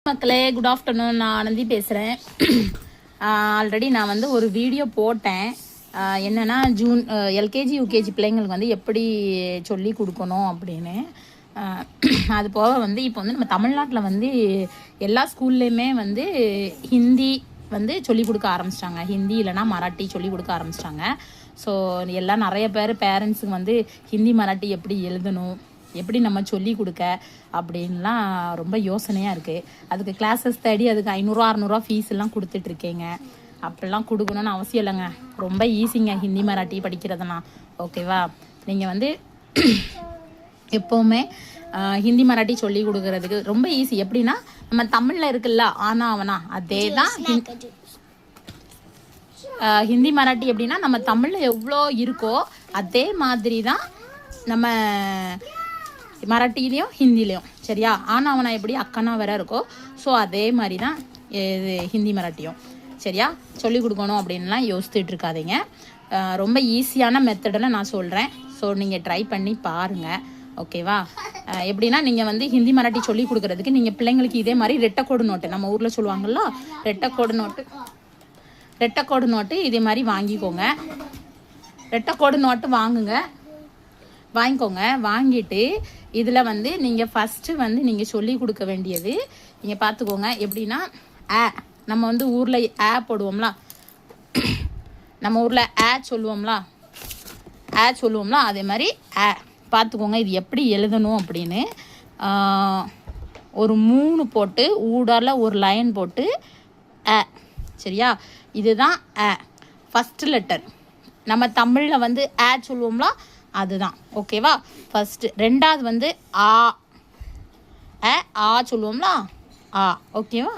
மக்களே, good afternoon. நான் ஆனந்தி பேசுகிறேன். ஆல்ரெடி நான் வந்து ஒரு வீடியோ போட்டேன். என்னென்னா ஜூன் எல்கேஜி யூகேஜி பிள்ளைங்களுக்கு வந்து எப்படி சொல்லி கொடுக்கணும் அப்படின்னு. அது போக வந்து இப்போ வந்து நம்ம தமிழ்நாட்டில் வந்து எல்லா ஸ்கூல்லையுமே வந்து ஹிந்தி வந்து சொல்லிக் கொடுக்க ஆரம்பிச்சிட்டாங்க. ஹிந்தி இல்லைனா மராட்டி சொல்லிக் கொடுக்க ஆரம்பிச்சிட்டாங்க. ஸோ எல்லாம் நிறைய பேர் பேரண்ட்ஸுக்கு வந்து ஹிந்தி மராட்டி எப்படி எழுதணும், எப்படி நம்ம சொல்லி கொடுக்க அப்படின்லாம் ரொம்ப யோசனையாக இருக்குது. அதுக்கு கிளாஸஸ் தேடி அதுக்கு 500-600 ஃபீஸ் எல்லாம் கொடுத்துட்ருக்கேங்க. அப்படிலாம் கொடுக்கணுன்னு அவசியம் இல்லைங்க. ரொம்ப ஈஸிங்க ஹிந்தி மராட்டி படிக்கிறதுனா. ஓகேவா? நீங்கள் வந்து எப்போவுமே ஹிந்தி மராட்டி சொல்லி கொடுக்கறதுக்கு ரொம்ப ஈஸி. எப்படின்னா நம்ம தமிழில் இருக்குல்ல ஆனா அவனா, அதே தான் ஹிந்தி மராட்டி. எப்படின்னா நம்ம தமிழில் எவ்வளோ இருக்கோ அதே மாதிரி தான் நம்ம மராட்டிலையும் ஹிந்திலையும். சரியா? ஆனால் அவனை எப்படி அக்கனா வேற இருக்கோ, ஸோ அதே மாதிரி தான் இது ஹிந்தி மராட்டியும். சரியா? சொல்லிக் கொடுக்கணும் அப்படின்லாம் யோசிச்சுட்டு இருக்காதீங்க. ரொம்ப ஈஸியான மெத்தடில் நான் சொல்கிறேன். ஸோ நீங்கள் ட்ரை பண்ணி பாருங்கள். ஓகேவா? எப்படின்னா நீங்கள் வந்து ஹிந்தி மராட்டி சொல்லி கொடுக்குறதுக்கு நீங்கள் பிள்ளைங்களுக்கு இதே மாதிரி ரெட்டைக்கோடு நோட்டு, நம்ம ஊரில் சொல்லுவாங்கள்ல ரெட்டைக்கோடு நோட்டு இதே மாதிரி வாங்கிக்கோங்க. ரெட்டைக்கோடு நோட்டு வாங்கிக்கோங்க. வாங்கிட்டு இதில் வந்து நீங்கள் ஃபஸ்ட்டு வந்து நீங்கள் சொல்லி கொடுக்க வேண்டியது நீங்கள் பார்த்துக்கோங்க. எப்படின்னா நம்ம வந்து ஊரில் போடுவோம்ல, நம்ம ஊரில் சொல்லுவோம்ல அதே மாதிரி பார்த்துக்கோங்க. இது எப்படி எழுதணும் அப்படின்னு ஒரு 3 போட்டு ஊடாரில் ஒரு லைன் போட்டு சரியா? இதுதான் ஃபஸ்ட்டு லெட்டர். நம்ம தமிழில் வந்து சொல்லுவோம்ல அதுதான். ஓகேவா? ஃபஸ்ட்டு. ரெண்டாவது வந்து சொல்லுவோம்ல ஓகேவா?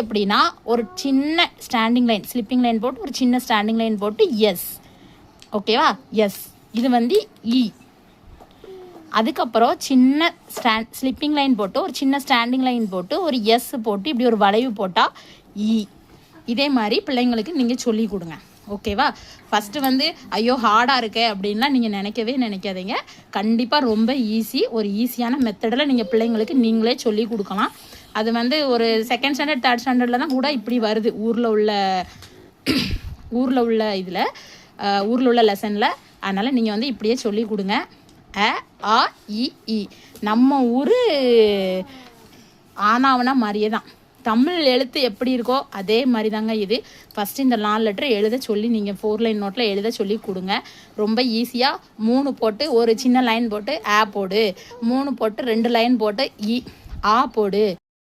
எப்படின்னா ஒரு சின்ன ஸ்டாண்டிங் லைன், ஸ்லிப்பிங் லைன் போட்டு ஒரு சின்ன ஸ்டாண்டிங் லைன் போட்டு எஸ். ஓகேவா? எஸ். இது வந்து அதுக்கப்புறம் சின்ன ஸ்லிப்பிங் லைன் போட்டு ஒரு சின்ன ஸ்டாண்டிங் லைன் போட்டு ஒரு எஸ் போட்டு இப்படி ஒரு வளைவு போட்டால் இதே மாதிரி பிள்ளைங்களுக்கு நீங்கள் சொல்லி கொடுங்க. ஓகேவா? ஃபஸ்ட்டு வந்து ஐயோ ஹார்டாக இருக்கே அப்படின்லாம் நீங்கள் நினைக்காதீங்க. கண்டிப்பாக ரொம்ப ஈஸி. ஒரு ஈஸியான மெத்தடில் நீங்கள் பிள்ளைங்களுக்கு நீங்களே சொல்லி கொடுக்கலாம். அது வந்து ஒரு 2nd ஸ்டாண்டர்ட் 3rd ஸ்டாண்டர்டில் தான் கூட இப்படி வருது ஊரில் உள்ள இதில் ஊரில் உள்ள லெசனில். அதனால் நீங்கள் வந்து இப்படியே சொல்லி கொடுங்க. நம்ம ஊர் ஆனாவனா மாதிரியே தான் தமிழ் எழுத்து எப்படி இருக்கோ அதே மாதிரி தாங்க இது. ஃபஸ்ட்டு இந்த 4 லெட்டர் எழுத சொல்லி நீங்கள் 4 லைன் நோட்டில் எழுத சொல்லி கொடுங்க. ரொம்ப ஈஸியாக 3 போட்டு ஒரு சின்ன லைன் போட்டு போடு, 3 போட்டு 2 லைன் போட்டு போடு,